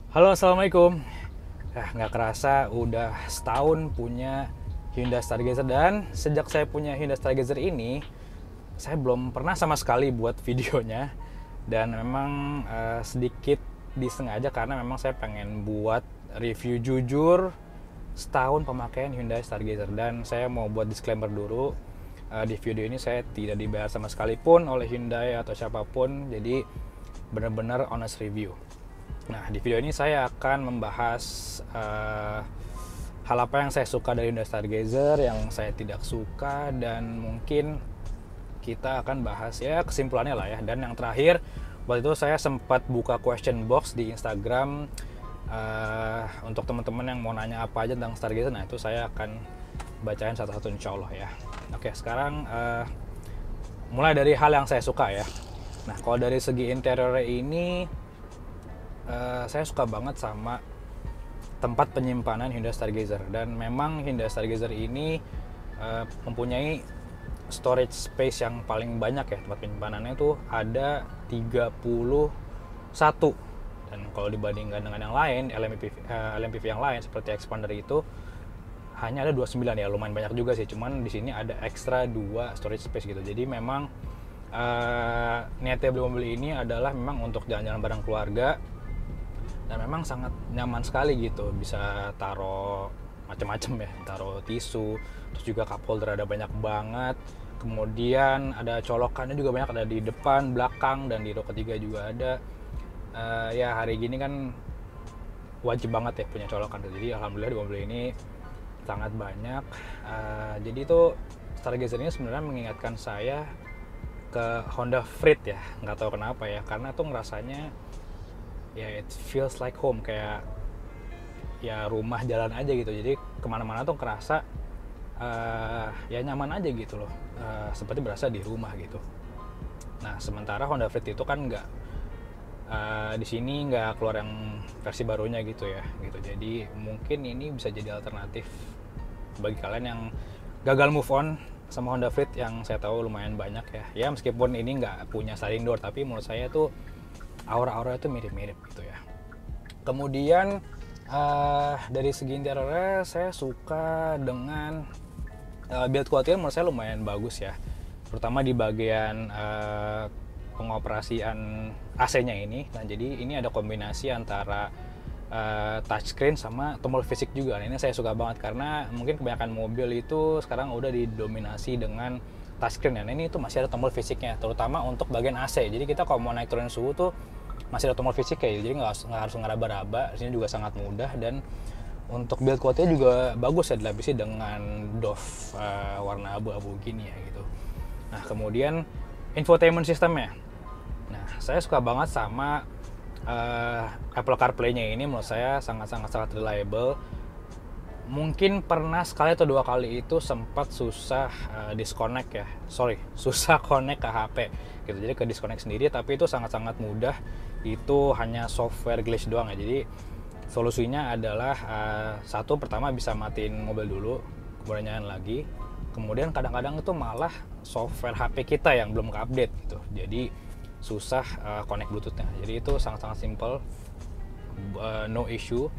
Halo, assalamualaikum. Nggak kerasa udah setahun punya Hyundai Stargazer, dan sejak saya punya Hyundai Stargazer ini, saya belum pernah sama sekali buat videonya. Dan memang sedikit disengaja karena memang saya pengen buat review jujur setahun pemakaian Hyundai Stargazer. Dan saya mau buat disclaimer dulu, di video ini saya tidak dibayar sama sekalipun oleh Hyundai atau siapapun, jadi benar-benar honest review. Nah, di video ini saya akan membahas hal apa yang saya suka dari Hyundai Stargazer, yang saya tidak suka, dan mungkin kita akan bahas ya kesimpulannya lah ya. Dan yang terakhir, waktu itu saya sempat buka question box di Instagram untuk teman-teman yang mau nanya apa aja tentang Stargazer. Nah, itu saya akan bacain satu-satu insya Allah ya. Oke, sekarang mulai dari hal yang saya suka ya. Nah, kalau dari segi interiornya ini, saya suka banget sama tempat penyimpanan Hyundai Stargazer. Dan memang Hyundai Stargazer ini mempunyai storage space yang paling banyak ya. Tempat penyimpanannya itu ada 31. Dan kalau dibandingkan dengan yang lain, LMPV yang lain seperti Expander itu hanya ada 29 ya. Lumayan banyak juga sih. Cuman di sini ada ekstra 2 storage space gitu. Jadi memang niatnya beli mobil ini adalah memang untuk jalan-jalan bareng keluarga. Dan memang sangat nyaman sekali gitu, bisa taruh macam-macam ya, taruh tisu, terus juga cup holder ada banyak banget, kemudian ada colokannya juga banyak, ada di depan, belakang, dan di row ketiga juga ada. Ya hari gini kan wajib banget ya punya colokan, jadi alhamdulillah di mobil ini sangat banyak. Jadi itu Stargazer ini sebenarnya mengingatkan saya ke Honda Freed ya, nggak tahu kenapa ya, karena tuh ngerasanya ya it feels like home, kayak ya rumah jalan aja gitu. Jadi kemana-mana tuh kerasa ya nyaman aja gitu loh, seperti berasa di rumah gitu. Nah, sementara Honda Freed itu kan nggak, di sini nggak keluar yang versi barunya gitu ya gitu. Jadi mungkin ini bisa jadi alternatif bagi kalian yang gagal move on sama Honda Freed, yang saya tahu lumayan banyak ya. Ya meskipun ini nggak punya sliding door, tapi menurut saya tuh aura-aura itu mirip-mirip gitu ya. Kemudian dari segi interiornya saya suka dengan build quality, menurut saya lumayan bagus ya, terutama di bagian pengoperasian AC-nya ini. Nah, jadi ini ada kombinasi antara touchscreen sama tombol fisik juga. Nah, ini saya suka banget karena mungkin kebanyakan mobil itu sekarang udah didominasi dengan touchscreen ya. Nah, ini tuh masih ada tombol fisiknya, terutama untuk bagian AC. Jadi kita kalau mau naik turunin suhu tuh masih ada tombol fisik ya, jadi nggak harus ngeraba-raba. Di sini juga sangat mudah, dan untuk build quality juga bagus ya, dilapisi dengan doff warna abu-abu gini ya gitu. Nah, kemudian infotainment systemnya. Nah, saya suka banget sama Apple CarPlay-nya ini, menurut saya sangat reliable. Mungkin pernah sekali atau 2 kali itu sempat susah disconnect ya, susah connect ke HP gitu, jadi ke disconnect sendiri, tapi itu sangat mudah. Itu hanya software glitch doang ya. Jadi solusinya adalah satu, pertama bisa matiin mobil dulu, kemudian nyalain lagi. Kemudian kadang-kadang itu malah software HP kita yang belum ke-update gitu, jadi susah connect bluetoothnya. Jadi itu sangat simple, no issue.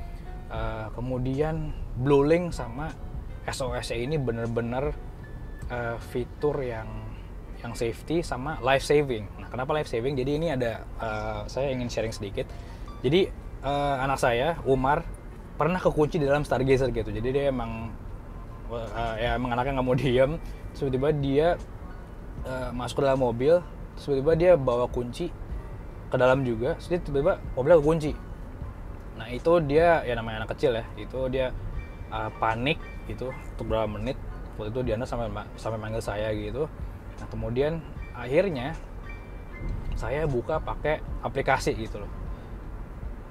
Kemudian BlueLink sama SOS ini bener-bener fitur yang safety sama life saving. Nah, kenapa life saving? Jadi ini ada saya ingin sharing sedikit. Jadi anak saya Umar pernah kekunci di dalam Stargazer gitu. Jadi dia emang ya emang anaknya nggak mau diem. Terus tiba-tiba dia masuk ke dalam mobil. Terus tiba-tiba dia bawa kunci ke dalam juga. Terus tiba-tiba mobilnya kekunci. Nah, itu dia, ya namanya anak kecil ya, itu dia panik gitu untuk beberapa menit. Waktu itu Diana sampai manggil saya gitu. Nah, kemudian akhirnya saya buka pakai aplikasi gitu loh.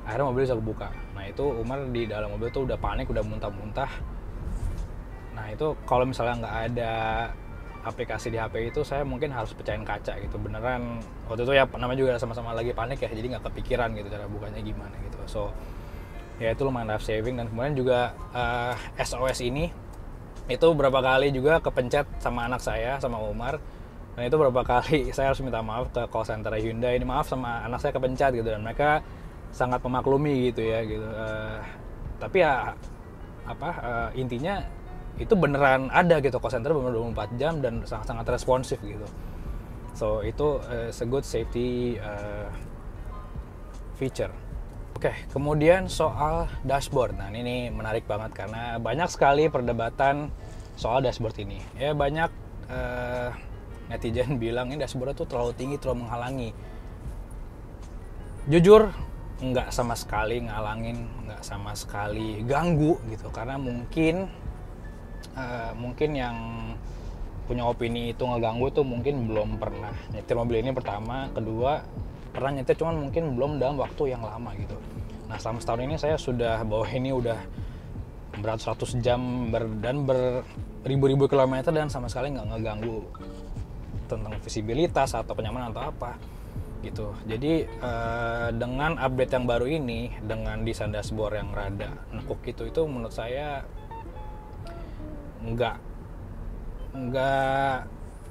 Akhirnya mobil bisa kebuka. Nah, itu Umar di dalam mobil tuh udah panik, udah muntah-muntah. Nah, itu kalau misalnya nggak ada aplikasi di HP itu, saya mungkin harus pecahin kaca gitu. Beneran waktu itu ya namanya juga sama-sama lagi panik ya, jadi nggak kepikiran gitu cara bukanya gimana gitu. So ya itu lumayan life saving. Dan kemudian juga SOS ini itu berapa kali juga kepencet sama anak saya, sama Umar. Dan itu berapa kali saya harus minta maaf ke call center Hyundai, ini maaf sama anak saya kepencet gitu. Dan mereka sangat memaklumi gitu ya gitu. Tapi ya intinya itu beneran ada gitu, call center bener 24 jam dan sangat-sangat responsif gitu. So itu a good safety feature. Oke, kemudian soal dashboard. Nah, ini menarik banget karena banyak sekali perdebatan soal dashboard ini. Ya banyak netizen bilang ini dashboard tuh terlalu tinggi, terlalu menghalangi. Jujur, nggak sama sekali ngalangin, nggak sama sekali ganggu gitu. Karena mungkin yang punya opini itu ngeganggu tuh mungkin belum pernah nyetir mobil ini pertama, kedua pernah nyetir cuman mungkin belum dalam waktu yang lama gitu. Nah selama setahun ini saya sudah bawa ini udah beratus-ratus jam dan beribu-ribu kilometer dan sama sekali nggak ngeganggu tentang visibilitas atau kenyamanan atau apa gitu. Jadi dengan update yang baru ini dengan desain dashboard yang rada nekuk itu menurut saya nggak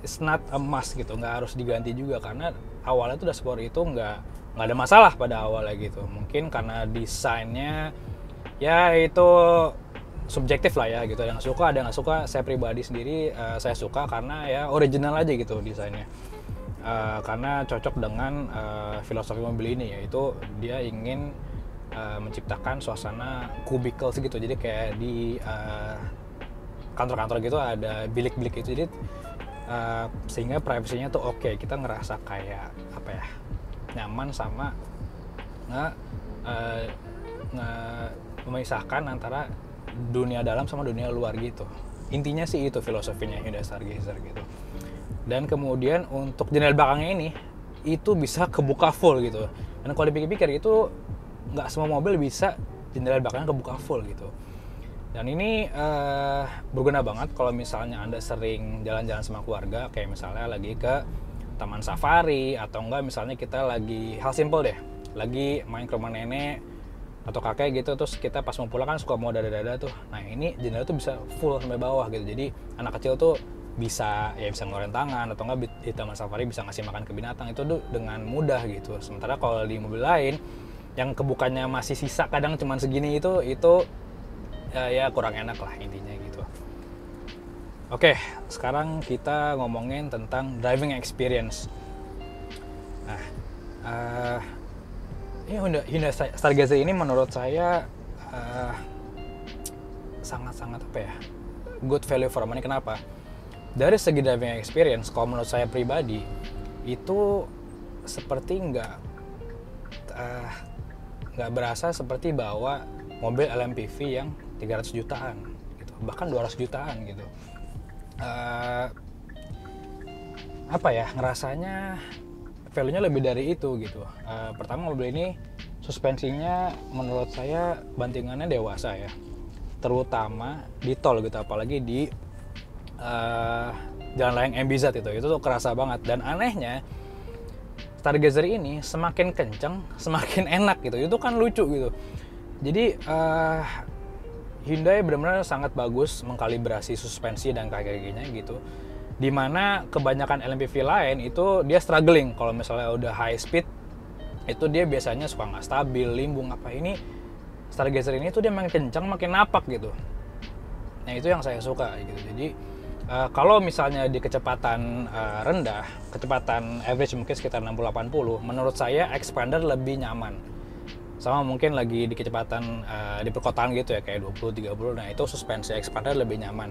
it's not a must gitu, nggak harus diganti juga karena awalnya tuh dashboard itu nggak ada masalah pada awalnya gitu. Mungkin karena desainnya ya itu subjektif lah ya gitu, ada yang suka ada yang nggak suka. Saya pribadi sendiri saya suka karena ya original aja gitu desainnya, karena cocok dengan filosofi mobil ini, yaitu dia ingin menciptakan suasana kubikel segitu. Jadi kayak di kantor-kantor gitu ada bilik-bilik itu, jadi sehingga privasinya tuh oke. Kita ngerasa kayak apa ya, nyaman sama memisahkan antara dunia dalam sama dunia luar gitu. Intinya sih itu filosofinya Hyundai Stargazer gitu. Dan kemudian untuk jendela belakangnya ini itu bisa kebuka full gitu. Dan kalau dipikir-pikir itu nggak semua mobil bisa jendela belakangnya kebuka full gitu. Dan ini berguna banget kalau misalnya Anda sering jalan-jalan sama keluarga, kayak misalnya lagi ke taman safari, atau enggak misalnya kita lagi, hal simple deh, lagi main ke rumah nenek atau kakek gitu, terus kita pas mau pulang kan suka mau dada-dada tuh. Nah ini jendela tuh bisa full sampai bawah gitu, jadi anak kecil tuh bisa ngeluarin tangan, atau enggak di taman safari bisa ngasih makan ke binatang itu tuh dengan mudah gitu. Sementara kalau di mobil lain yang kebukanya masih sisa kadang cuman segini itu ya kurang enak lah intinya gitu. Oke, sekarang kita ngomongin tentang driving experience. Nah, ini Hyundai Stargazer ini menurut saya sangat-sangat apa ya, good value for money. Kenapa? Dari segi driving experience, kalau menurut saya pribadi itu seperti nggak berasa seperti bawa mobil LMPV yang 300 jutaan gitu, bahkan 200 jutaan gitu. Apa ya, ngerasanya value-nya lebih dari itu gitu. Pertama, mobil ini suspensinya menurut saya bantingannya dewasa ya, terutama di tol gitu, apalagi di jalan layang MBZ itu tuh kerasa banget. Dan anehnya Stargazer ini semakin kenceng semakin enak gitu, itu kan lucu gitu. Jadi Hyundai benar-benar sangat bagus mengkalibrasi suspensi dan kayak-kayaknya gitu. Dimana kebanyakan LMPV lain itu dia struggling kalau misalnya udah high speed, itu dia biasanya suka nggak stabil, limbung apa. Ini Stargazer ini tuh dia makin kencang makin napak gitu. Nah itu yang saya suka gitu. Jadi kalau misalnya di kecepatan rendah, kecepatan average mungkin sekitar 60-80, menurut saya Expander lebih nyaman. Sama mungkin lagi di kecepatan di perkotaan gitu ya, kayak 20-30, nah itu suspensi Expander lebih nyaman.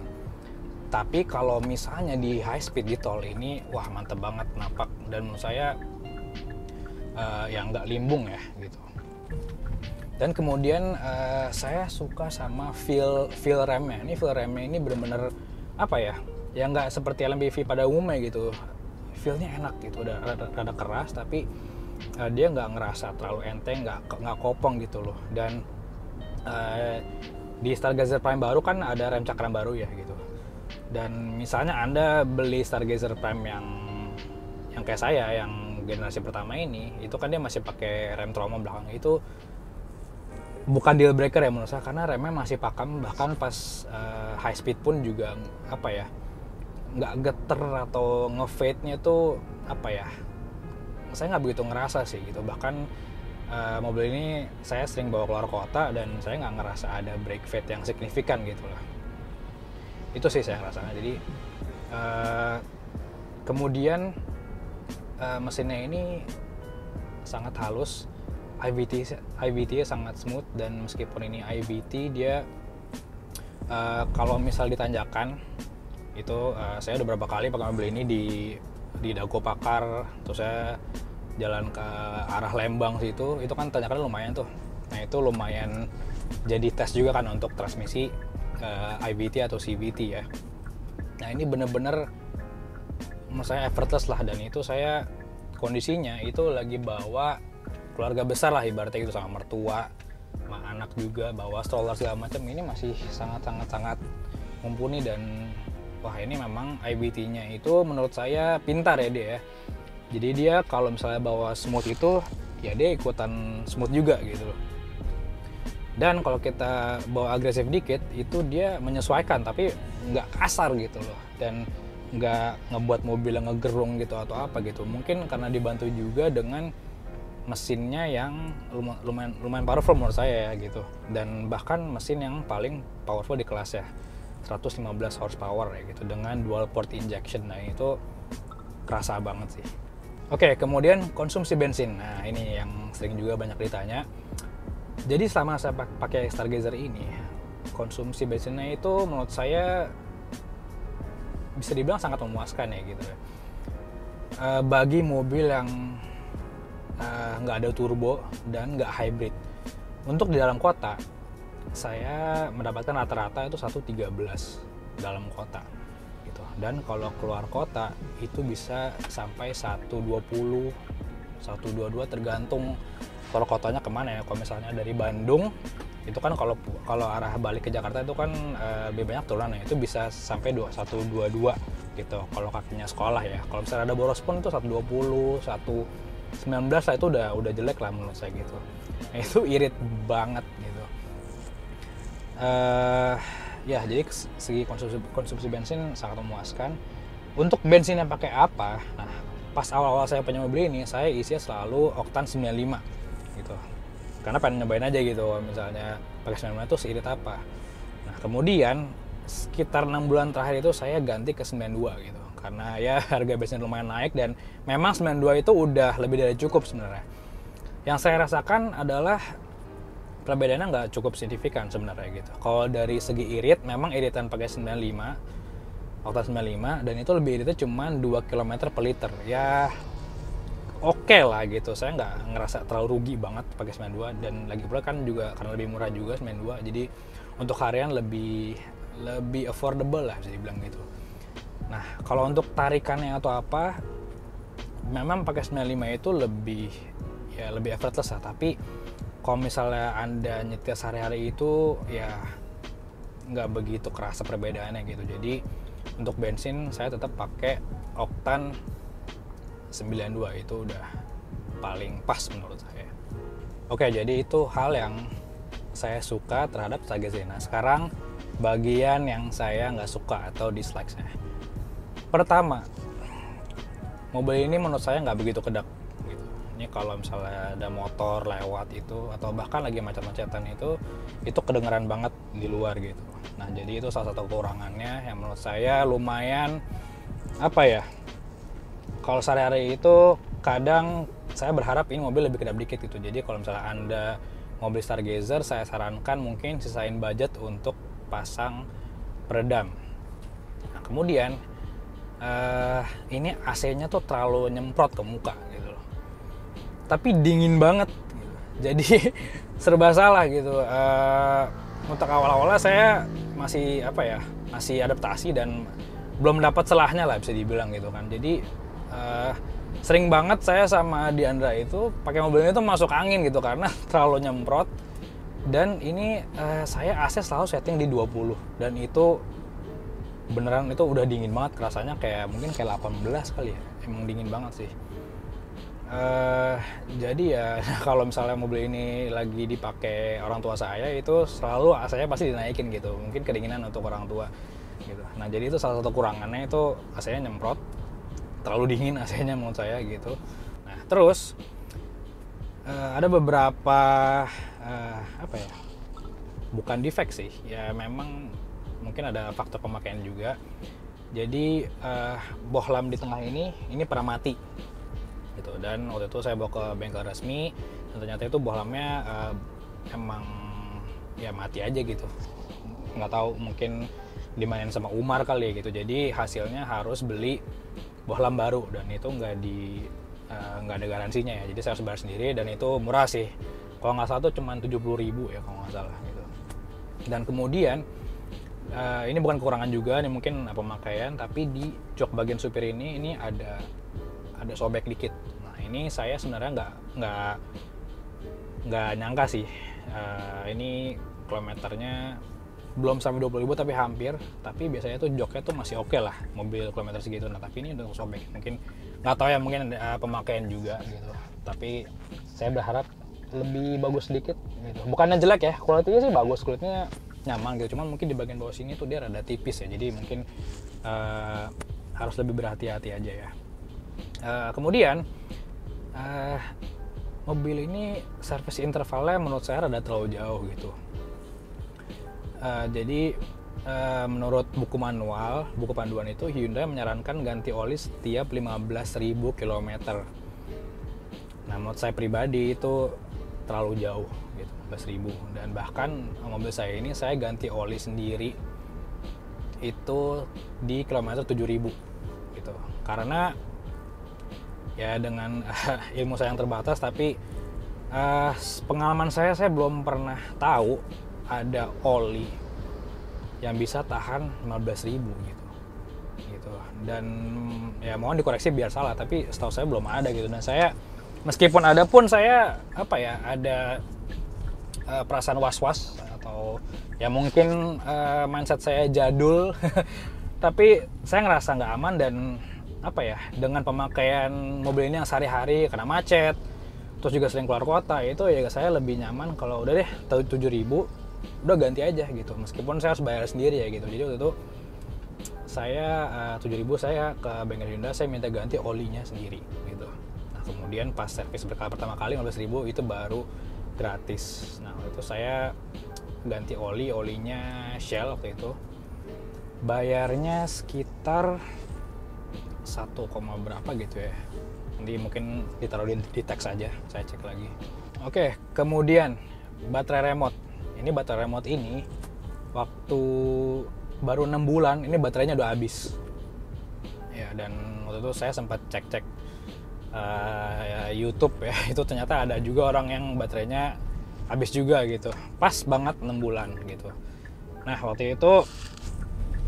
Tapi kalau misalnya di high speed di tol ini, wah mantep banget napak, dan menurut saya yang nggak limbung ya gitu. Dan kemudian saya suka sama feel remnya. Ini feel remnya ini bener-bener apa ya, yang nggak seperti LMPV pada umumnya gitu. Feelnya enak gitu, udah rada keras tapi dia nggak ngerasa terlalu enteng, nggak kopong gitu loh. Dan di Stargazer Prime baru kan ada rem cakram baru ya gitu. Dan misalnya Anda beli Stargazer Prime yang kayak saya, yang generasi pertama ini, itu kan dia masih pakai rem trauma belakang. Itu bukan deal breaker ya menurut saya, karena remnya masih pakem, bahkan pas high speed pun juga apa ya, nggak geter atau ngefade-nya tuh apa ya, saya nggak begitu ngerasa sih gitu. Bahkan mobil ini saya sering bawa keluar kota dan saya nggak ngerasa ada brake fade yang signifikan gitu lah. Itu sih saya ngerasa. Jadi kemudian mesinnya ini sangat halus, IVT sangat smooth, dan meskipun ini IVT dia kalau misal ditanjakan itu saya udah berapa kali pakai mobil ini di Dago Pakar, terus saya jalan ke arah Lembang situ, itu kan tanjakannya lumayan tuh. Nah itu lumayan jadi tes juga kan untuk transmisi IVT atau CVT ya. Nah ini bener-bener menurut saya effortless lah, dan itu saya kondisinya itu lagi bawa keluarga besar lah ibaratnya gitu, sama mertua, sama anak juga, bawa stroller segala macam. Ini masih sangat mumpuni, dan wah ini memang IVT-nya itu menurut saya pintar ya dia ya. Jadi dia kalau misalnya bawa smooth itu ya dia ikutan smooth juga gitu loh. Dan kalau kita bawa agresif dikit itu dia menyesuaikan, tapi nggak kasar gitu loh, dan nggak ngebuat mobilnya ngegerung gitu atau apa gitu. Mungkin karena dibantu juga dengan mesinnya yang lumayan powerful menurut saya ya gitu, dan bahkan mesin yang paling powerful di kelasnya, 115 horsepower ya gitu, dengan dual port injection. Nah itu kerasa banget sih. Oke, kemudian konsumsi bensin. Nah ini yang sering juga banyak ditanya. Jadi selama saya pakai Stargazer ini, konsumsi bensinnya itu menurut saya bisa dibilang sangat memuaskan ya gitu. Bagi mobil yang nggak ada turbo dan nggak hybrid, untuk di dalam kota saya mendapatkan rata-rata itu 113 dalam kota gitu. Dan kalau keluar kota itu bisa sampai 120, 122 tergantung keluar kotanya kemana ya. Kalau misalnya dari Bandung itu kan kalau arah balik ke Jakarta itu kan lebih banyak turunannya, itu bisa sampai 122 gitu kalau kakinya sekolah ya. Kalau misalnya ada boros pun itu 120, 119 lah, itu udah jelek lah menurut saya gitu. Nah, itu irit banget gitu. Ya jadi segi konsumsi bensin sangat memuaskan. Untuk bensin yang pakai apa? Nah, pas awal-awal saya punya mobil ini saya isinya selalu oktan 95 gitu, karena pengen nyobain aja gitu misalnya pakai 95 itu seirit apa. Nah kemudian sekitar 6 bulan terakhir itu saya ganti ke 92 gitu, karena ya harga bensin lumayan naik, dan memang 92 itu udah lebih dari cukup sebenarnya. Yang saya rasakan adalah perbedaannya nggak cukup signifikan sebenarnya gitu. Kalau dari segi irit, memang iritan pakai 95, oktan 95, dan itu lebih iritnya cuma 2 km per liter ya. Oke lah gitu, saya nggak ngerasa terlalu rugi banget pakai 92, dan lagi pula kan juga karena lebih murah juga 92, jadi untuk harian lebih affordable lah bisa dibilang gitu. Nah kalau untuk tarikannya atau apa, memang pakai 95 itu lebih effortless lah, tapi kalau misalnya Anda nyetir sehari-hari itu ya nggak begitu kerasa perbedaannya gitu. Jadi untuk bensin saya tetap pakai oktan 92, itu udah paling pas menurut saya. Oke, jadi itu hal yang saya suka terhadap Stargazer. Nah sekarang bagian yang saya nggak suka atau dislike-nya. Pertama, mobil ini menurut saya nggak begitu kedap gitu. Ini kalau misalnya ada motor lewat itu, atau bahkan lagi macet-macetan itu kedengeran banget di luar gitu. Nah jadi itu salah satu kekurangannya yang menurut saya lumayan apa ya, kalau sehari-hari itu kadang saya berharap ini mobil lebih kedap dikit gitu. Jadi kalau misalnya Anda mau beli Stargazer, saya sarankan mungkin sisain budget untuk pasang peredam. Nah, kemudian ini AC-nya tuh terlalu nyemprot ke muka gitu loh. Tapi dingin banget gitu. Jadi serba salah gitu. Untuk awal-awalnya saya masih masih adaptasi dan belum dapat celahnya lah bisa dibilang gitu kan. Jadi sering banget saya sama Diandra itu pakai mobil ini tuh masuk angin gitu karena terlalu nyemprot. Dan ini saya AC selalu setting di 20, dan itu beneran itu udah dingin banget, rasanya mungkin kayak 18 kali ya, emang dingin banget sih. Jadi ya kalau misalnya mobil ini lagi dipakai orang tua saya, itu selalu AC-nya pasti dinaikin gitu, mungkin kedinginan untuk orang tua gitu. Nah jadi itu salah satu kurangannya, itu AC-nya nyemprot, terlalu dingin AC-nya menurut saya gitu. Nah terus Ada beberapa apa ya, bukan defect sih ya, memang mungkin ada faktor pemakaian juga. Jadi bohlam di tengah ini pernah mati gitu, dan waktu itu saya bawa ke bengkel resmi dan ternyata itu bohlamnya emang ya mati aja gitu, nggak tahu mungkin dimainin sama Umar kali ya gitu. Jadi hasilnya harus beli bohlam baru dan itu nggak ada garansinya ya, jadi saya harus bayar sendiri dan itu murah sih, kalau nggak salah tuh cuma 70.000 ya kalau nggak salah gitu. Dan kemudian ini bukan kekurangan juga nih mungkin pemakaian, tapi di jok bagian supir ini ada sobek dikit. Nah ini saya sebenarnya nggak nyangka sih, ini kilometernya belum sampai 20.000 tapi hampir, tapi biasanya tuh joknya tuh masih oke lah mobil kilometer segitu. Nah tapi ini udah sobek, mungkin nggak tahu ya, mungkin ada pemakaian juga gitu, tapi saya berharap lebih bagus sedikit gitu. Bukannya jelek ya, kualitasnya sih bagus, kulitnya nyaman gitu, cuman mungkin di bagian bawah sini tuh dia rada tipis ya, jadi mungkin harus lebih berhati-hati aja ya. Kemudian mobil ini service intervalnya menurut saya rada terlalu jauh gitu. Jadi menurut buku panduan itu Hyundai menyarankan ganti oli setiap 15.000 km. Nah menurut saya pribadi itu terlalu jauh gitu, 15.000. Dan bahkan mobil saya ini saya ganti oli sendiri itu di kilometer 7.000 gitu, karena ya dengan ilmu saya yang terbatas, tapi pengalaman saya belum pernah tahu ada oli yang bisa tahan 15.000 gitu. Dan ya mohon dikoreksi biar salah, tapi setahu saya belum ada gitu. Dan saya meskipun ada pun saya ada perasaan was-was, atau ya mungkin mindset saya jadul tapi saya ngerasa nggak aman. Dan dengan pemakaian mobil ini yang sehari-hari kena macet, terus juga sering keluar kota, itu ya saya lebih nyaman kalau udah deh 7.000 udah ganti aja gitu, meskipun saya harus bayar sendiri ya gitu. Jadi waktu itu saya 7.000 saya ke bengkel Hyundai, saya minta ganti olinya sendiri gitu. Nah kemudian pas servis berkala pertama kali 15.000 itu baru gratis. Nah waktu itu saya ganti olinya Shell waktu itu, bayarnya sekitar 1, berapa gitu ya, nanti mungkin ditaruh di teks aja, saya cek lagi. Oke, kemudian baterai remote. Ini baterai remote ini waktu baru 6 bulan ini baterainya udah habis ya. Dan waktu itu saya sempat cek YouTube ya, itu ternyata ada juga orang yang baterainya habis juga gitu, pas banget 6 bulan gitu. Nah waktu itu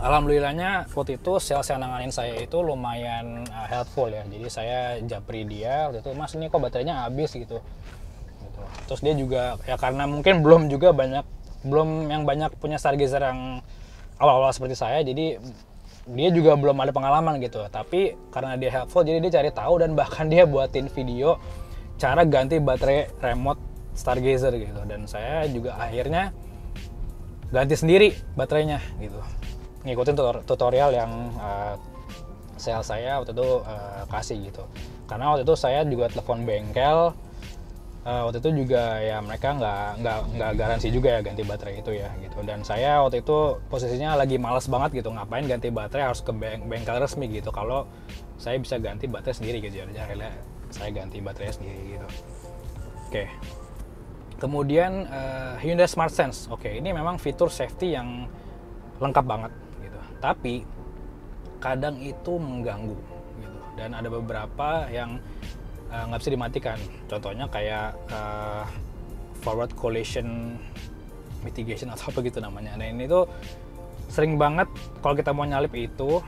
alhamdulillahnya waktu itu sales yang nanganin saya itu lumayan helpful ya, jadi saya japri dia waktu itu, mas ini kok baterainya habis gitu. Terus dia juga ya karena mungkin belum yang banyak punya stargazer yang awal-awal seperti saya, jadi dia juga belum ada pengalaman gitu, tapi karena dia helpful jadi dia cari tahu dan bahkan dia buatin video cara ganti baterai remote stargazer gitu. Dan saya juga akhirnya ganti sendiri baterainya gitu, ngikutin tutorial yang sales saya waktu itu kasih gitu. Karena waktu itu saya juga telepon bengkel, waktu itu juga ya mereka nggak garansi juga ya ganti baterai itu ya gitu. Dan saya waktu itu posisinya lagi males banget gitu, ngapain ganti baterai harus ke bengkel resmi gitu, kalau saya bisa ganti baterai sendiri gitu. Jadi akhirnya saya ganti baterai sendiri gitu. Oke. Kemudian Hyundai Smart Sense. Oke, ini memang fitur safety yang lengkap banget gitu, tapi kadang itu mengganggu gitu. Dan ada beberapa yang nggak bisa dimatikan, contohnya kayak forward collision mitigation atau apa gitu namanya. Nah ini tuh sering banget kalau kita mau nyalip itu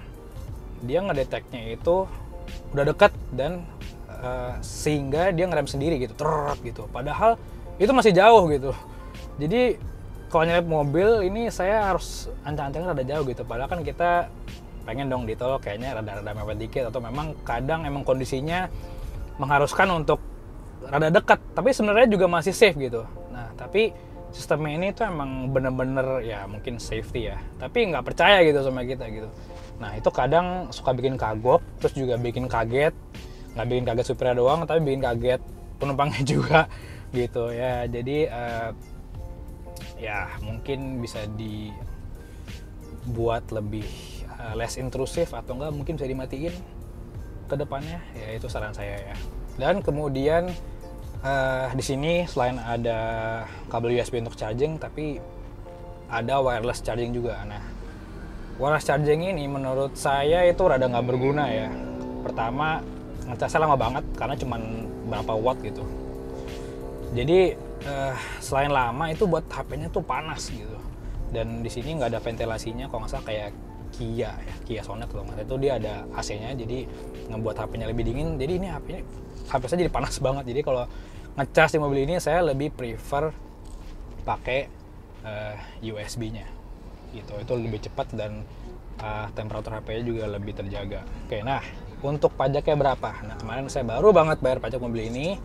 dia ngedeteknya itu udah dekat dan sehingga dia ngerem sendiri gitu, gitu, padahal itu masih jauh gitu. Jadi kalau nyalip mobil ini saya harus ancang-ancangnya rada jauh gitu, padahal kan kita pengen dong di tol kayaknya rada mepet dikit, atau memang kadang emang kondisinya mengharuskan untuk rada dekat, tapi sebenarnya juga masih safe gitu. Nah tapi sistemnya ini tuh emang bener-bener ya mungkin safety ya, tapi nggak percaya gitu sama kita gitu. Nah itu kadang suka bikin kagok, terus juga bikin kaget, nggak bikin kaget supirnya doang, tapi bikin kaget penumpangnya juga gitu ya. Jadi ya mungkin bisa dibuat lebih less intrusif, atau enggak mungkin bisa dimatiin ke depannya, ya itu saran saya ya. Dan kemudian di sini selain ada kabel USB untuk charging, tapi ada wireless charging juga. Nah, wireless charging ini menurut saya itu rada nggak berguna ya. Pertama, ngecasnya lama banget karena cuman berapa watt gitu. Jadi selain lama itu buat HP-nya tuh panas gitu. Dan di sini nggak ada ventilasinya, kalau nggak salah kayak Kia Sonet kalau nggak salah, itu dia ada AC-nya, jadi ngebuat HP-nya lebih dingin. Jadi ini HP saya jadi panas banget. Jadi kalau ngecas di mobil ini saya lebih prefer pakai USB-nya gitu. Itu lebih cepat dan temperatur HP-nya juga lebih terjaga. Oke, nah untuk pajaknya berapa? Nah, kemarin saya baru banget bayar pajak mobil ini.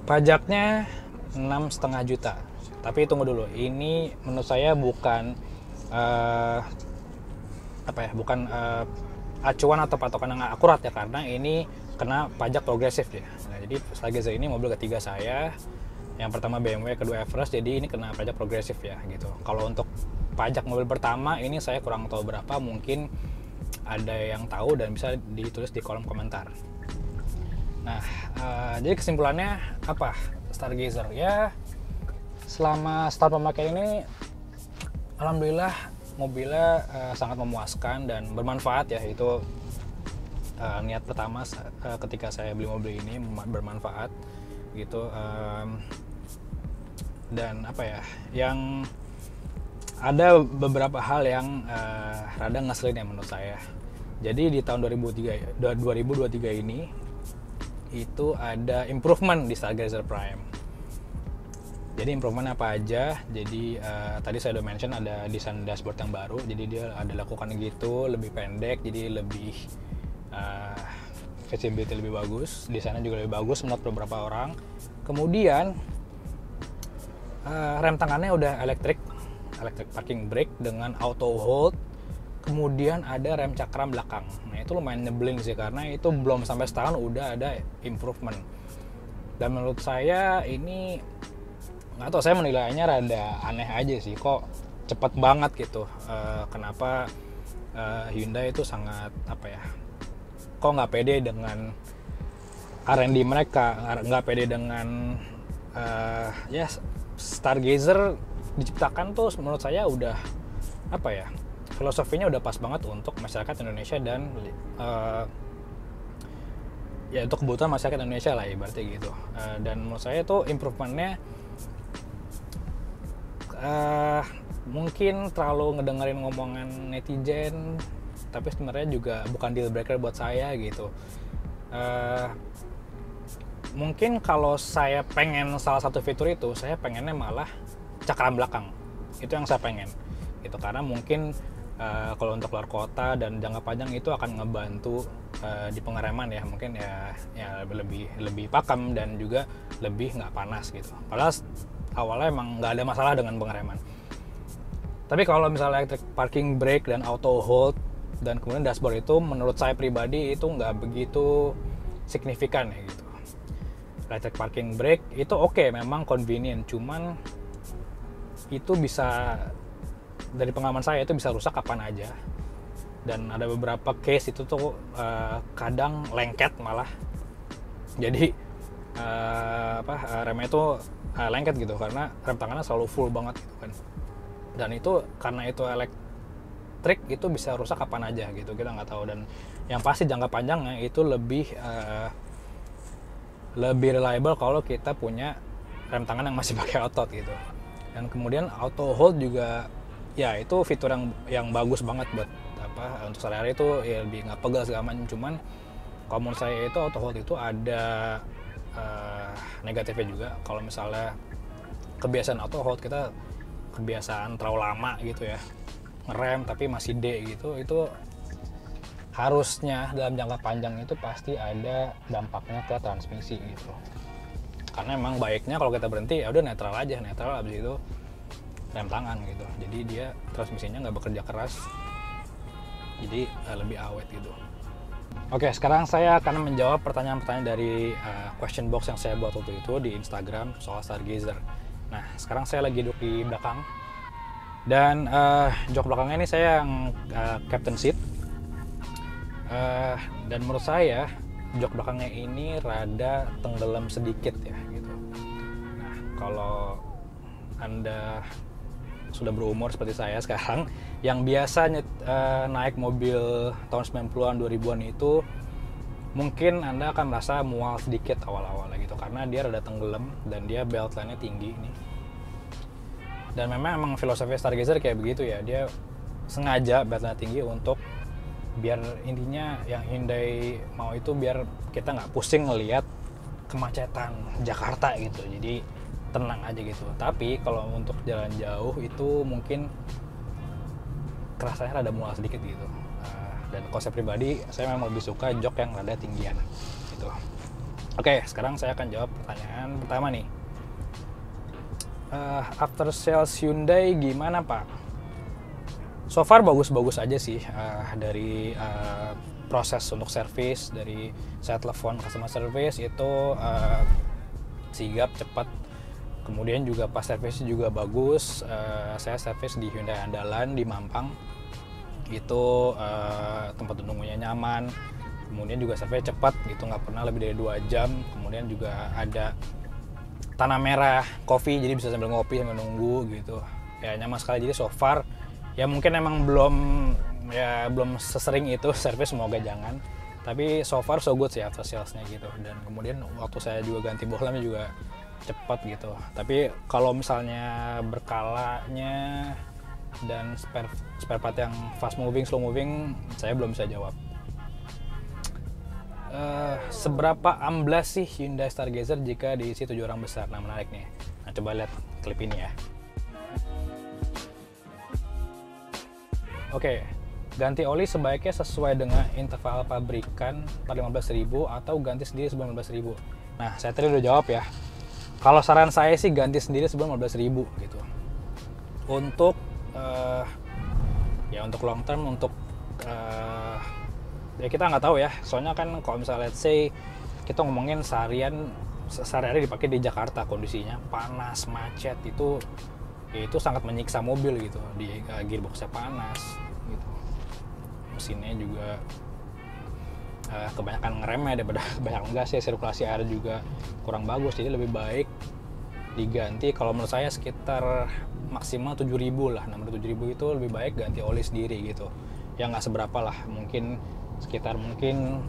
Pajaknya 6,5 juta. Tapi tunggu dulu, ini menurut saya bukan bukan acuan atau patokan yang akurat ya, karena ini kena pajak progresif ya. Nah, jadi Stargazer ini mobil ketiga saya, yang pertama BMW, kedua Everest, jadi ini kena pajak progresif ya gitu. Kalau untuk pajak mobil pertama ini saya kurang tahu berapa, mungkin ada yang tahu dan bisa ditulis di kolom komentar. Nah, jadi kesimpulannya apa? Stargazer ya, selama start memakai ini alhamdulillah mobilnya sangat memuaskan dan bermanfaat ya. Itu niat pertama ketika saya beli mobil ini, bermanfaat gitu. Dan apa ya, yang ada beberapa hal yang rada ngeselin ya menurut saya. Jadi di tahun 2023 ini itu ada improvement di Stargazer Prime. Jadi improvement apa aja? Jadi tadi saya udah mention ada desain dashboard yang baru. Jadi dia ada lakukan gitu, lebih pendek, jadi lebih visibility lebih bagus, desainnya juga lebih bagus menurut beberapa orang. Kemudian rem tangannya udah electric parking brake dengan auto hold. Kemudian ada rem cakram belakang. Nah itu lumayan nyebelin sih, karena itu belum sampai setahun udah ada improvement. Dan menurut saya ini, nggak tahu, saya menilainya rada aneh aja sih, kok cepet banget gitu. Kenapa Hyundai itu sangat kok nggak pede dengan R&D mereka, nggak pede dengan ya Stargazer diciptakan tuh menurut saya udah filosofinya udah pas banget untuk masyarakat Indonesia dan ya untuk kebutuhan masyarakat Indonesia lah ibaratnya gitu. Dan menurut saya tuh improvementnya mungkin terlalu ngedengerin ngomongan netizen, tapi sebenarnya juga bukan deal breaker buat saya gitu. Mungkin kalau saya pengen salah satu fitur itu, saya pengennya malah cakram belakang. Itu yang saya pengen gitu, karena mungkin kalau untuk keluar kota dan jangka panjang itu akan ngebantu di pengereman ya, mungkin ya lebih pakem dan juga lebih nggak panas gitu. Padahal awalnya emang nggak ada masalah dengan pengereman. Tapi kalau misalnya electric parking brake dan auto hold dan kemudian dashboard itu, menurut saya pribadi itu nggak begitu signifikan ya gitu. Electric parking brake itu oke, memang convenient, cuman itu bisa, dari pengalaman saya itu bisa rusak kapan aja. Dan ada beberapa case itu tuh kadang lengket malah. Jadi remnya itu lengket gitu karena rem tangannya selalu full banget gitu kan. Dan itu karena itu elektrik, itu bisa rusak kapan aja gitu, kita nggak tahu. Dan yang pasti jangka panjangnya itu lebih reliable kalau kita punya rem tangan yang masih pakai otot gitu. Dan kemudian auto hold juga ya itu fitur yang bagus banget buat untuk sehari-hari itu ya, lebih nggak pegal segala macam. Cuman kalau menurut saya itu auto hold itu ada negatifnya juga. Kalau misalnya kebiasaan auto hold, kita kebiasaan terlalu lama gitu ya ngerem tapi masih D gitu, itu harusnya dalam jangka panjang itu pasti ada dampaknya ke transmisi gitu. Karena emang baiknya kalau kita berhenti ya udah netral aja, netral abis itu rem tangan gitu. Jadi dia transmisinya nggak bekerja keras, jadi lebih awet gitu. Oke, sekarang saya akan menjawab pertanyaan-pertanyaan dari question box yang saya buat waktu itu di Instagram soal Stargazer. Nah, sekarang saya lagi duduk di belakang dan jok belakangnya ini saya yang captain seat. Dan menurut saya jok belakangnya ini rada tenggelam sedikit ya gitu. Nah, kalau Anda sudah berumur seperti saya sekarang yang biasa naik mobil tahun 90-an 2000-an itu, mungkin Anda akan merasa mual sedikit awal-awal gitu karena dia rada tenggelam dan dia belt line-nya tinggi nih. Dan memang filosofi Stargazer kayak begitu ya, dia sengaja belt line tinggi untuk biar intinya yang Hyundai mau itu biar kita nggak pusing ngelihat kemacetan Jakarta gitu, jadi tenang aja gitu. Tapi kalau untuk jalan jauh itu mungkin kerasanya rada mual sedikit gitu. Dan kalau saya pribadi, saya memang lebih suka jok yang rada tinggian gitu. Oke, sekarang saya akan jawab pertanyaan pertama nih. After sales Hyundai gimana Pak? So far bagus-bagus aja sih, dari proses untuk service, dari saya telepon customer service itu sigap, cepat. Kemudian juga pas service juga bagus. Saya service di Hyundai Andalan di Mampang. Itu tempat tunggunya nyaman. Kemudian juga service cepat gitu, nggak pernah lebih dari 2 jam. Kemudian juga ada tanah merah coffee, jadi bisa sambil ngopi sambil nunggu gitu. Ya nyaman sekali. Jadi so far ya mungkin emang belum sesering itu service, semoga jangan. Tapi so far so good sih after salesnya gitu. Dan kemudian waktu saya juga ganti bohlamnya juga cepat gitu. Tapi kalau misalnya berkalanya dan spare part yang fast moving, slow moving, saya belum bisa jawab. Seberapa amblas sih Hyundai Stargazer jika diisi 7 orang besar? Nah, menarik nih. Nah, coba lihat klip ini ya. Oke, ganti oli sebaiknya sesuai dengan interval pabrikan 15.000 atau ganti sendiri sebelum 15.000. Nah, saya tadi udah jawab ya. Kalau saran saya sih ganti sendiri sebelum 15.000 gitu. Untuk ya untuk long term, untuk ya kita nggak tahu ya. Soalnya kan kalau misalnya let's say kita ngomongin sehari-hari dipakai di Jakarta, kondisinya panas, macet, itu sangat menyiksa mobil gitu. Di gearboxnya panas gitu. Mesinnya juga kebanyakan ngeremnya daripada banyak gas ya, sirkulasi air juga kurang bagus, jadi lebih baik diganti. Kalau menurut saya sekitar maksimal 7.000 lah, 6.000 itu lebih baik ganti oli sendiri gitu ya, nggak seberapa lah, mungkin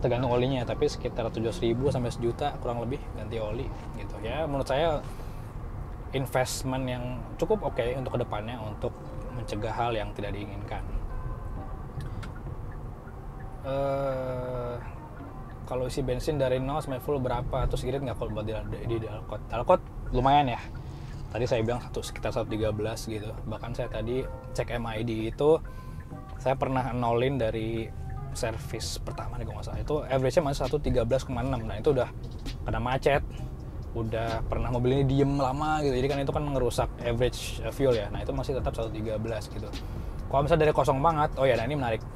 tergantung olinya, tapi sekitar 700.000 sampai 1 juta kurang lebih ganti oli gitu ya. Menurut saya investment yang cukup oke untuk kedepannya untuk mencegah hal yang tidak diinginkan. Kalau isi bensin dari 0 sampai full berapa? Terus irit nggak kalau buat di Dalkot? Dalkot lumayan ya. Tadi saya bilang sekitar 113 gitu. Bahkan saya tadi cek MID itu saya pernah nolin dari servis pertama nih kalau nggak salah. Itu average-nya masih 113,6. Nah itu udah kena macet. Udah pernah mobil ini diem lama gitu. Jadi kan itu kan ngerusak average fuel ya. Nah itu masih tetap 113 gitu. Kalau misalnya dari kosong banget, oh ya, nah ini menarik.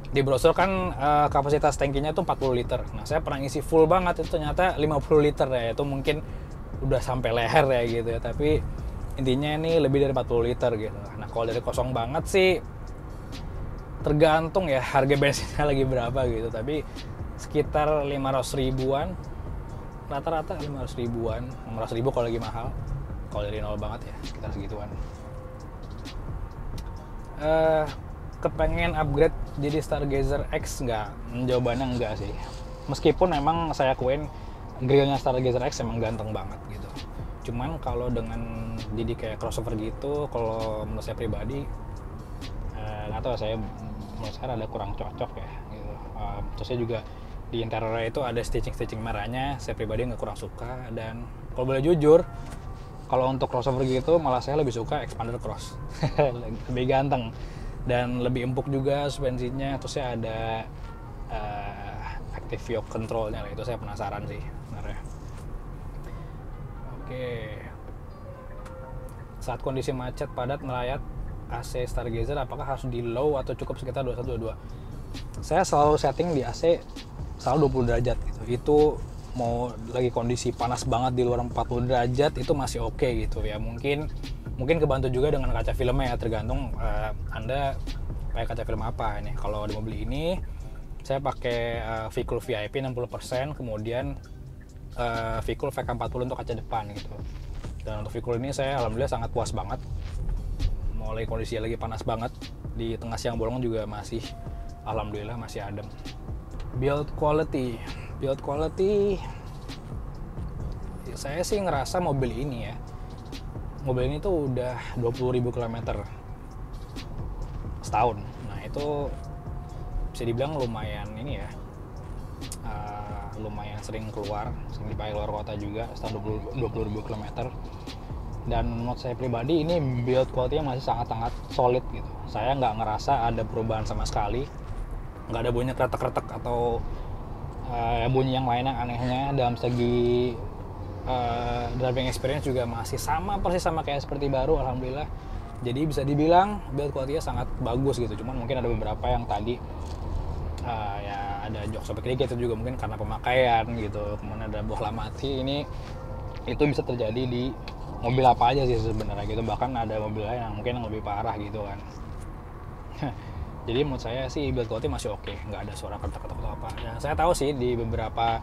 Di brosur kan kapasitas tangkinya itu 40 liter. Nah, saya pernah ngisi full banget itu ternyata 50 liter ya. Itu mungkin udah sampai leher ya gitu ya. Tapi intinya ini lebih dari 40 liter gitu. Nah, kalau dari kosong banget sih tergantung ya harga bensinnya lagi berapa gitu. Tapi sekitar 500 ribuan. Rata-rata 500 ribuan. 500 ribu kalau lagi mahal. Kalau dari nol banget ya sekitar segituan. Kepengen upgrade jadi Stargazer X nggak? Jawabannya enggak sih. Meskipun memang saya akuin grillnya Stargazer X emang ganteng banget gitu. Cuman kalau dengan jadi kayak crossover gitu, kalau menurut saya pribadi nggak tahu, menurut saya ada kurang cocok ya gitu. Terus saya juga di interiornya itu ada stitching merahnya, saya pribadi nggak kurang suka. Dan kalau boleh jujur, kalau untuk crossover gitu malah saya lebih suka Expander Cross. Lebih ganteng dan lebih empuk juga suspensinya. Terus saya ada active yoke controlnya lah, itu saya penasaran sih sebenarnya. Oke, saat kondisi macet padat melayat AC Stargazer apakah harus di low atau cukup sekitar 21-22? saya selalu setting di AC selalu 20 derajat gitu. Itu mau lagi kondisi panas banget di luar 40 derajat itu masih oke gitu ya. Mungkin kebantu juga dengan kaca filmnya ya, tergantung Anda pakai kaca film apa ini. Kalau di mobil ini saya pakai V-Cool VIP 60%, kemudian V-Cool VK40 untuk kaca depan gitu. Dan untuk V-Cool ini saya alhamdulillah sangat puas banget. Mulai kondisi lagi panas banget, di tengah siang bolong juga masih alhamdulillah masih adem. Build quality saya sih ngerasa mobil ini tuh udah 20.000 km setahun. Nah itu bisa dibilang lumayan ini ya, lumayan sering dipakai keluar kota juga, setahun 20.000 km. Dan menurut saya pribadi ini build quality-nya masih sangat-sangat solid gitu. Saya nggak ngerasa ada perubahan sama sekali, nggak ada bunyi kretek-kretek atau bunyi yang lainnya anehnya. Dalam segi driving experience juga masih persis sama kayak seperti baru, alhamdulillah. Jadi bisa dibilang build quality-nya sangat bagus gitu. Cuman mungkin ada beberapa yang tadi ya ada jok sobek dikit, itu juga mungkin karena pemakaian gitu. Kemudian ada bohlam mati, itu bisa terjadi di mobil apa aja sih sebenarnya gitu. Bahkan ada mobil lain yang mungkin lebih parah gitu kan. Jadi menurut saya sih build quality masih oke, nggak ada suara ketek-ketek atau apa. Ya, saya tahu sih di beberapa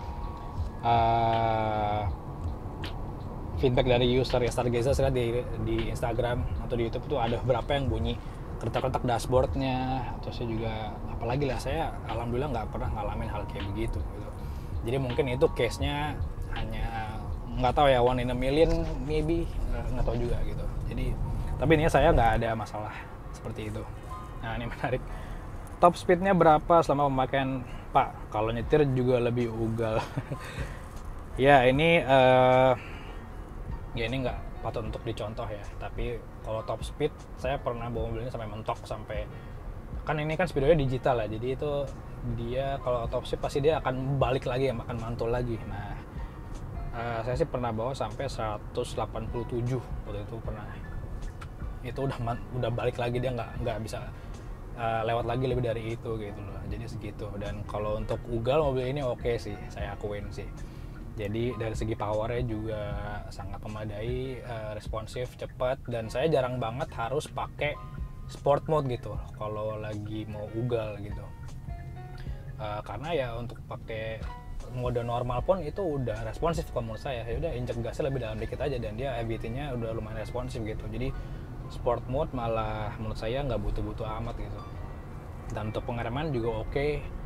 feedback dari user ya, Stargazer, saya lihat di Instagram atau di YouTube itu ada beberapa yang bunyi ketek-ketek dashboardnya. Atau saya juga, apalagi lah, saya alhamdulillah nggak pernah ngalamin hal kayak begitu gitu. Jadi mungkin itu case-nya hanya, nggak tahu ya, 1 in a million maybe, nggak tahu juga gitu. Jadi tapi ini saya nggak ada masalah seperti itu. Nah ini menarik, top speednya berapa selama pemakaian Pak? Kalau nyetir juga lebih ugal. Ya ini ini nggak patut untuk dicontoh ya, tapi kalau top speed saya pernah bawa mobil ini sampai mentok, sampai kan ini kan speedometer digital ya, jadi itu dia kalau top speed pasti dia akan balik lagi ya, makan mantul lagi. Nah saya sih pernah bawa sampai 187 waktu itu pernah. Itu udah balik lagi, dia nggak bisa lewat lagi lebih dari itu gitu loh. Jadi segitu. Dan kalau untuk ugal mobil ini oke sih, saya akuin sih. Jadi dari segi powernya juga sangat memadai, responsif, cepat, dan saya jarang banget harus pakai sport mode gitu kalau lagi mau ugal gitu. Karena ya untuk pakai mode normal pun itu udah responsif kalau menurut saya. Ya udah, injek gasnya lebih dalam dikit aja dan dia EBT-nya udah lumayan responsif gitu. Jadi sport mode malah menurut saya nggak butuh-butuh amat gitu. Dan untuk pengereman juga oke.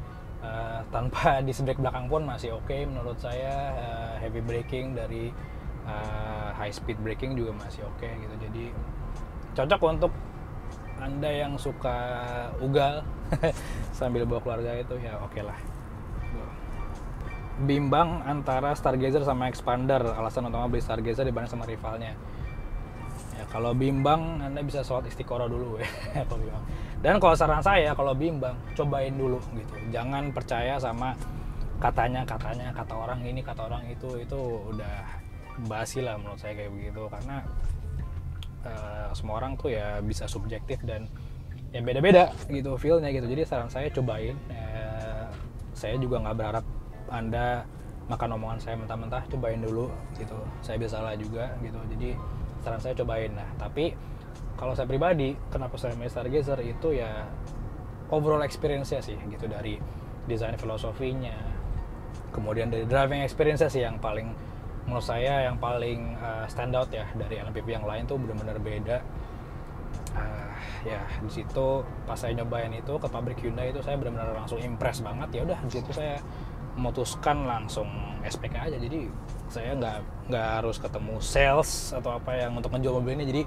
Tanpa disc brake belakang pun masih oke menurut saya. Heavy braking dari high speed braking juga masih oke gitu. Jadi cocok untuk Anda yang suka ugal sambil bawa keluarga, itu ya oke lah. Bimbang antara Stargazer sama Expander, alasan utama beli Stargazer dibanding sama rivalnya. Ya, kalau bimbang Anda bisa sholat istiqoroh dulu ya. Kalau bimbang. Dan kalau saran saya, kalau bimbang cobain dulu gitu. Jangan percaya sama kata orang ini, kata orang itu udah basi lah menurut saya kayak begitu. Karena semua orang tuh ya bisa subjektif dan ya beda-beda gitu feel-nya gitu. Jadi saran saya cobain. Saya juga nggak berharap Anda makan omongan saya mentah-mentah, cobain dulu gitu. Saya bisa salah juga gitu. Jadi saran saya cobain. Nah, tapi kalau saya pribadi, kenapa saya milih Stargazer itu ya overall experience-nya sih gitu, dari desain filosofinya, kemudian dari driving experience-nya sih yang paling menurut saya yang paling stand out ya dari LMPV yang lain tuh benar-benar beda. Ya di situ pas saya nyobain itu ke pabrik Hyundai itu saya benar-benar langsung impress banget. Ya udah di situ saya memutuskan langsung SPK aja. Jadi saya nggak harus ketemu sales atau apa yang untuk menjual mobil ini. Jadi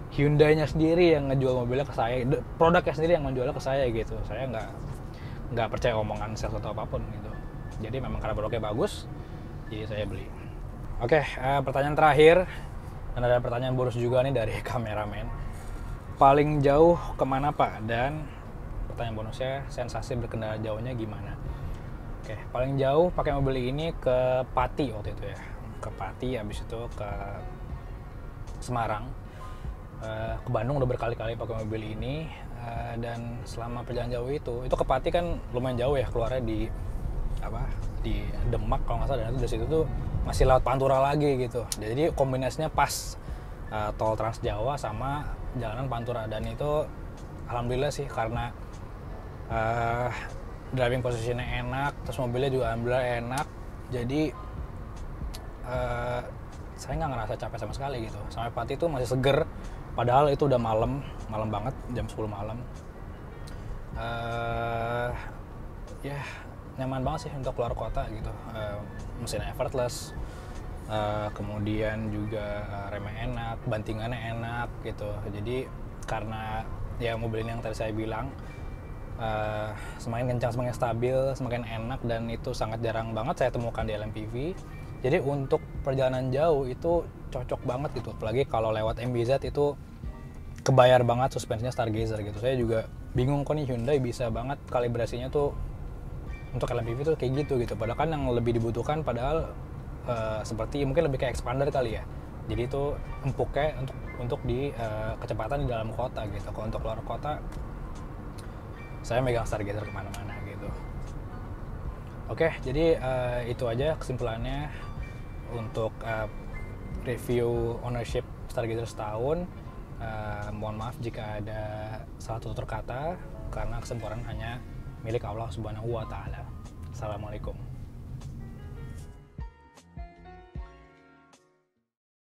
Hyundai-nya sendiri yang ngejual mobilnya ke saya, produknya sendiri yang menjualnya ke saya gitu. Saya nggak percaya omongan sales atau apapun gitu. Jadi memang karena produknya bagus, jadi saya beli. Oke, pertanyaan terakhir, dan ada pertanyaan bonus juga nih dari kameramen. Paling jauh kemana Pak? Dan pertanyaan bonusnya, sensasi berkendara jauhnya gimana? Oke, paling jauh pakai mobil ini ke Pati waktu itu ya. Ke Pati, habis itu ke Semarang. ke Bandung udah berkali-kali pakai mobil ini, dan selama perjalanan jauh itu ke Pati kan lumayan jauh ya, keluarnya di Demak kalau nggak salah, dan itu dari situ tuh masih lewat Pantura lagi gitu. Jadi kombinasinya pas, tol Trans Jawa sama jalanan Pantura, dan itu alhamdulillah sih karena driving posisinya enak, terus mobilnya juga alhamdulillah enak, jadi saya nggak ngerasa capek sama sekali gitu. Sampai Pati itu masih seger, padahal itu udah malam banget, jam 10 malam. Ya nyaman banget sih untuk keluar kota gitu. Mesinnya effortless, kemudian juga remnya enak, bantingannya enak gitu. Jadi karena ya mobil ini yang tadi saya bilang, semakin kencang, semakin stabil, semakin enak, dan itu sangat jarang banget saya temukan di LMPV. Jadi untuk perjalanan jauh itu cocok banget gitu, apalagi kalau lewat MBZ itu kebayar banget suspensinya Stargazer gitu. Saya juga bingung kok nih Hyundai bisa banget kalibrasinya tuh untuk LMPV tuh kayak gitu. Padahal kan yang lebih dibutuhkan padahal seperti mungkin lebih kayak expander kali ya. Jadi itu empuknya untuk di kecepatan di dalam kota gitu. Kalau untuk luar kota saya megang Stargazer kemana-mana gitu. Oke, jadi itu aja kesimpulannya untuk review ownership Stargazer setahun. Mohon maaf jika ada salah tutur kata, karena kesempurnaan hanya milik Allah Subhanahu wa Ta'ala. Assalamualaikum.